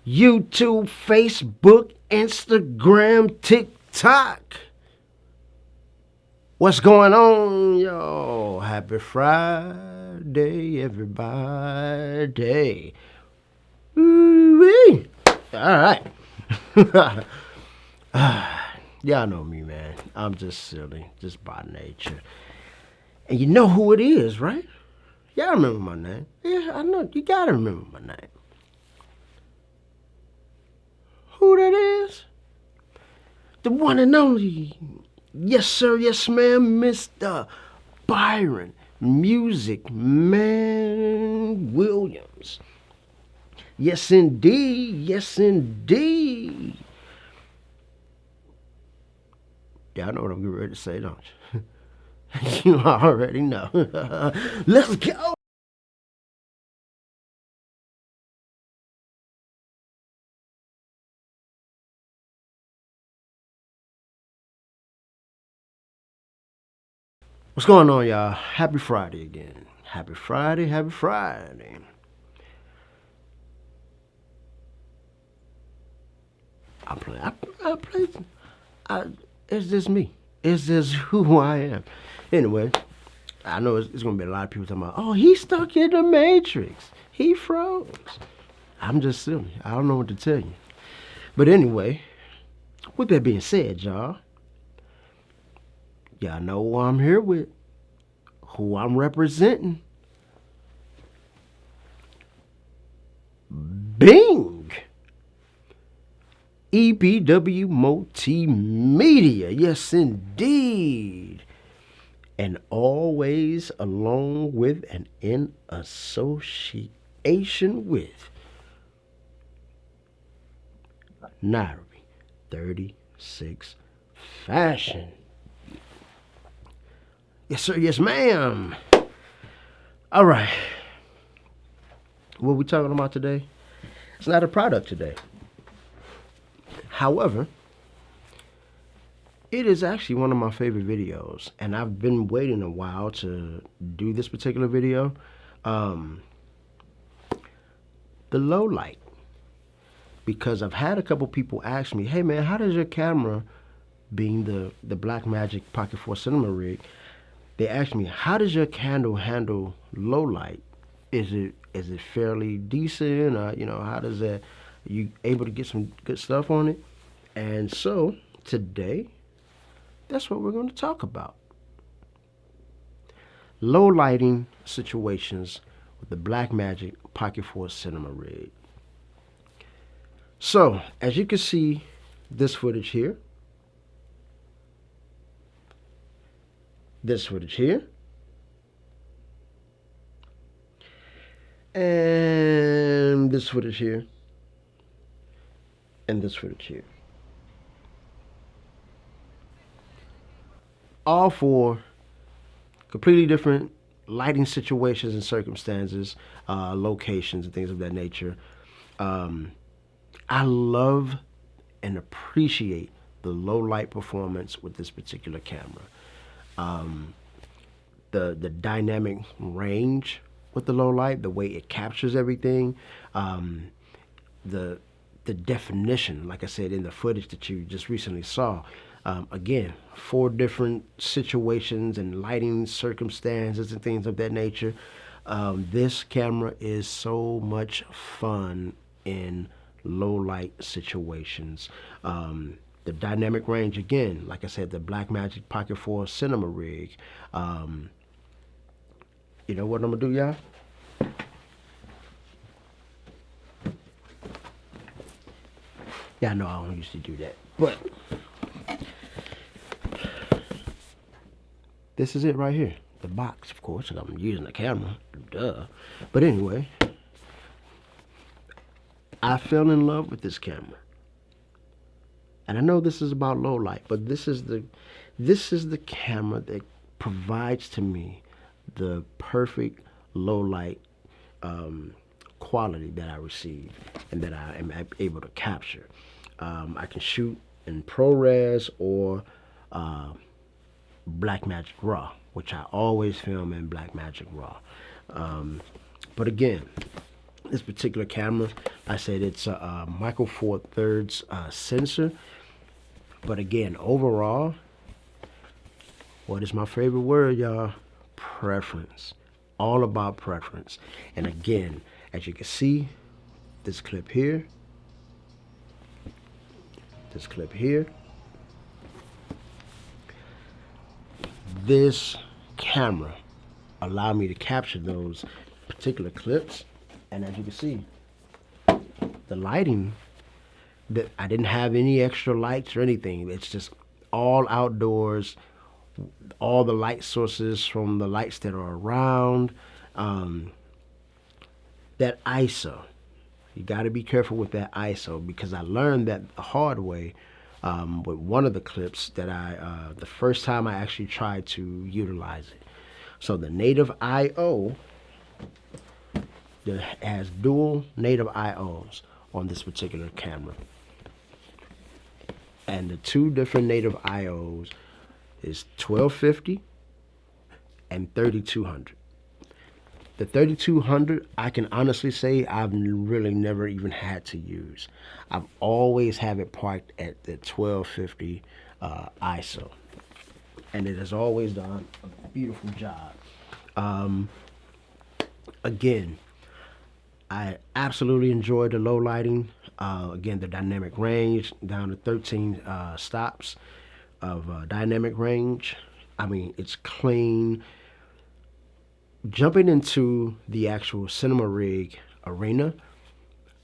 YouTube, Facebook, Instagram, TikTok. What's going on, y'all? Happy Friday, everybody. Ooh-wee. All right. Y'all know me, man. I'm just silly, just by nature. And you know who it is, right? Y'all remember my name. Yeah, I know. You gotta remember my name. Who that is? The one and only. Yes, sir. Yes, ma'am. Mr. Byron Music Man Williams. Yes, indeed. Yes, indeed. Y'all know what I'm getting ready to say, don't you? You already know. Let's go. What's going on, y'all? Happy Friday again. Happy Friday. Happy Friday. I play. I play. I, it's just me. It's just who I am. Anyway, I know it's going to be a lot of people talking about, oh, he stuck in the Matrix. He froze. I'm just silly. I don't know what to tell you. But anyway, with that being said, y'all know who I'm here with, who I'm representing. Bing! EBW Multimedia. Yes, indeed. And always along with and in association with Nairobi 36 Fashion. Yes, sir. Yes, ma'am. All right. What we talking about today? It's not a product today. However, it is actually one of my favorite videos, and I've been waiting a while to do this particular video. The low light, because I've had a couple people ask me, "Hey man, how does your camera, being the Blackmagic Pocket 4 cinema rig, they asked me, how does your candle handle low light? Is it fairly decent? How does that? Are you able to get some good stuff on it?" And so today, that's what we're going to talk about. Low lighting situations with the Blackmagic Pocket 4 cinema rig. So as you can see, this footage here, this footage here, and this footage here, and this footage here. All for completely different lighting situations and circumstances, locations, and things of that nature. I love and appreciate the low light performance with this particular camera. The dynamic range with the low light, the way it captures everything, the definition, like I said in the footage that you just recently saw. Again, 4 different situations and lighting circumstances and things of that nature. This camera is so much fun in low light situations. The dynamic range, again, like I said, the Blackmagic Pocket 4 cinema rig. You know what I'm gonna do, y'all? Yeah, I know I don't usually do that, but this is it right here. The box, of course, and I'm using the camera, duh. But anyway, I fell in love with this camera. And I know this is about low light, but this is the camera that provides to me the perfect low light quality that I receive and that I am able to capture. I can shoot in ProRes or Blackmagic RAW, which I always film in Blackmagic RAW. But again, This particular camera, I said it's a micro four thirds sensor. But again, overall, what is my favorite word, y'all? Preference. All about preference. And again, as you can see, this clip here, this clip here, this camera allowed me to capture those particular clips. And as you can see, the lighting, that I didn't have any extra lights or anything. It's just all outdoors, all the light sources from the lights that are around. That ISO, you got to be careful with that ISO, because I learned that the hard way with one of the clips that the first time I actually tried to utilize it. So the native IO, that has dual native IOs on this particular camera. And the two different native IOs is 1250 and 3200. The 3200, I can honestly say I've really never even had to use. I've always have it parked at the 1250 ISO. And it has always done a beautiful job. Again, I absolutely enjoy the low lighting. Again, the dynamic range down to 13 stops of dynamic range. I mean, it's clean. Jumping into the actual cinema rig arena,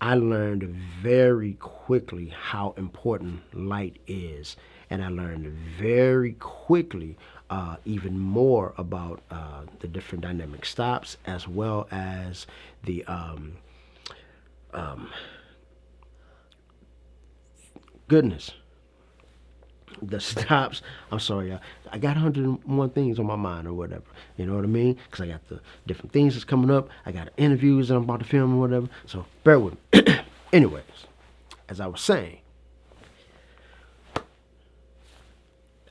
I learned very quickly how important light is. And I learned very quickly even more about the different dynamic stops, as well as the the stops. I'm sorry, y'all. I got 101 things on my mind or whatever. You know what I mean? Because I got the different things that's coming up. I got interviews that I'm about to film or whatever. So bear with me. Anyways, as I was saying,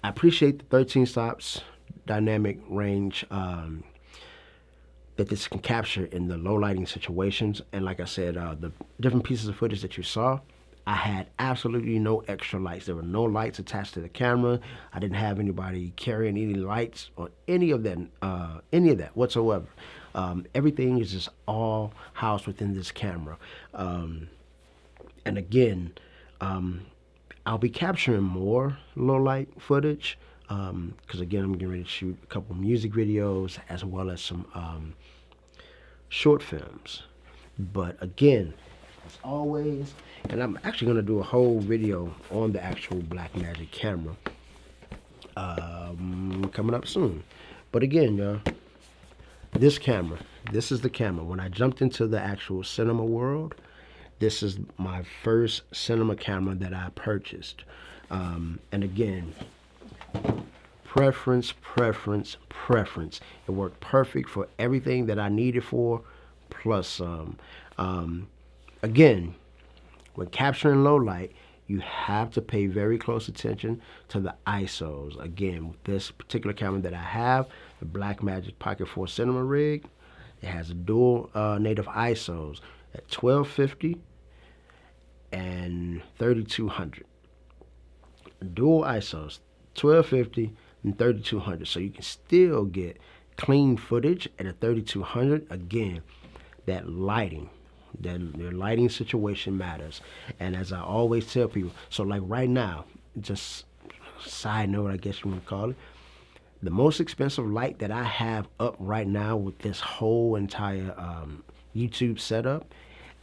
I appreciate the 13 stops dynamic range that this can capture in the low lighting situations. And like I said, the different pieces of footage that you saw, I had absolutely no extra lights. There were no lights attached to the camera. I didn't have anybody carrying any lights or any of that whatsoever. Everything is just all housed within this camera. And again, I'll be capturing more low light footage because again, I'm getting ready to shoot a couple music videos as well as some short films. But again, as always, and I'm actually going to do a whole video on the actual Blackmagic camera coming up soon. But again, y'all, this camera, this is the camera. When I jumped into the actual cinema world, this is my first cinema camera that I purchased. And again, preference. It worked perfect for everything that I needed for, plus some. Again, when capturing low light, you have to pay very close attention to the ISOs. Again, with this particular camera that I have, the Blackmagic Pocket 4 Cinema Rig, it has a dual native ISOs at 1250 and 3200. Dual ISOs, 1250 and 3200. So you can still get clean footage at a 3200. Again, that lighting. Your lighting situation matters. And as I always tell people, so like right now, just side note, I guess you want to call it, the most expensive light that I have up right now with this whole entire YouTube setup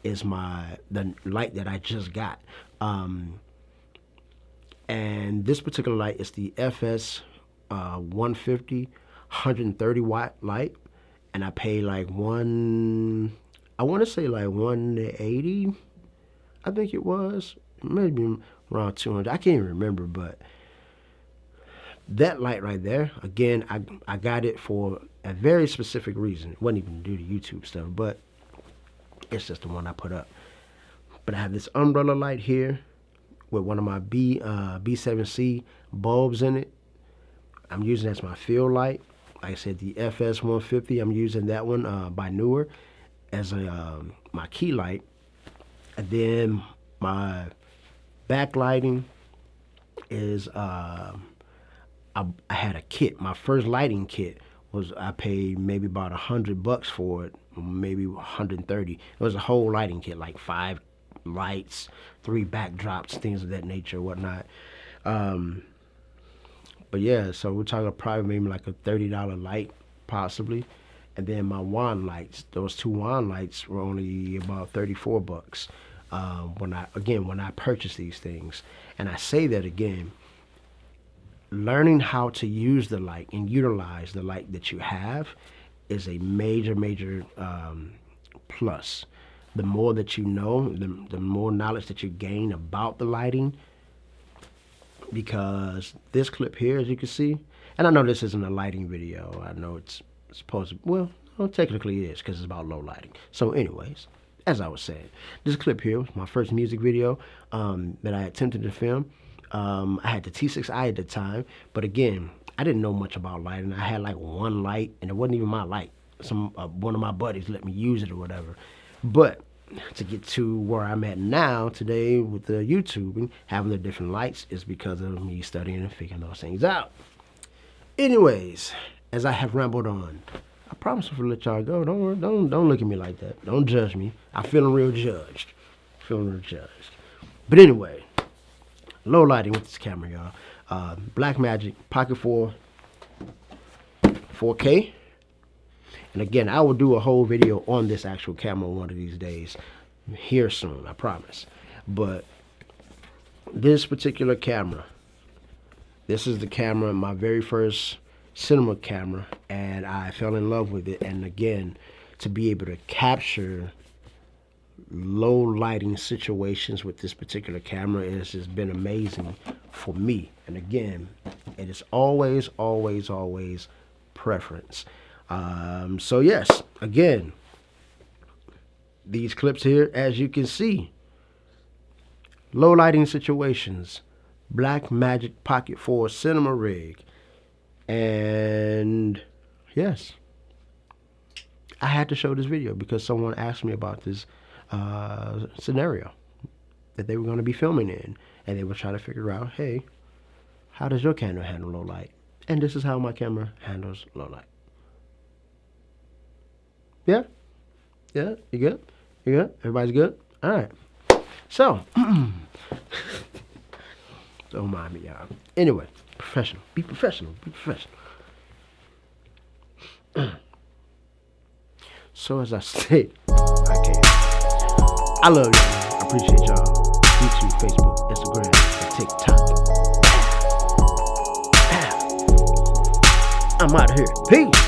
is the light that I just got. And this particular light is the FS 150 130 watt light, and I pay like I want to say like 180, I think it was, maybe around 200. I can't even remember, but that light right there, again, I got it for a very specific reason. It wasn't even due to YouTube stuff, but it's just the one I put up. But I have this umbrella light here with one of my B7C bulbs in it. I'm using it as my field light. Like I said, the FS 150, I'm using that one by Newer. as a my key light, and then my backlighting is I had a kit. My first lighting kit was, I paid maybe about $100 for it, maybe 130. It was a whole lighting kit, like 5 lights, 3 backdrops, things of that nature, whatnot. But yeah, so we're talking probably maybe like a $30 light, possibly. And then my wand lights, those 2 wand lights were only about $34 when I purchased these things. And I say that again, learning how to use the light and utilize the light that you have is a major plus. The more that you know, the more knowledge that you gain about the lighting. Because this clip here, as you can see, and I know this isn't a lighting video. I know it's supposed to, well, technically it is, because it's about low lighting. So anyways, as I was saying, this clip here was my first music video that I attempted to film. I had the T6i at the time, but again, I didn't know much about lighting. I had like 1 light, and it wasn't even my light. One of my buddies let me use it or whatever. But to get to where I'm at now today with the YouTubing, having the different lights, is because of me studying and figuring those things out. Anyways, as I have rambled on, I promise to let y'all go. Don't look at me like that. Don't judge me. I'm feeling real judged. But anyway, low lighting with this camera, y'all. Blackmagic Pocket 4 4K. And again, I will do a whole video on this actual camera one of these days. Here soon, I promise. But this particular camera, this is the camera, my very first cinema camera, and I fell in love with it. And again, to be able to capture low lighting situations with this particular camera has been amazing for me. And again, it is always preference. So yes, again, these clips here, as you can see, low lighting situations, Blackmagic Pocket 4 cinema rig. And yes, I had to show this video because someone asked me about this scenario that they were going to be filming in, and they were trying to figure out, hey, how does your camera handle low light? And this is how my camera handles low light. Yeah, you good? You good? Everybody's good? All right. So, don't mind me, y'all. Anyway, professional. Be professional. Be professional. So as I said, I love y'all. I appreciate y'all. YouTube, Facebook, Instagram, and TikTok. I'm out of here. Peace.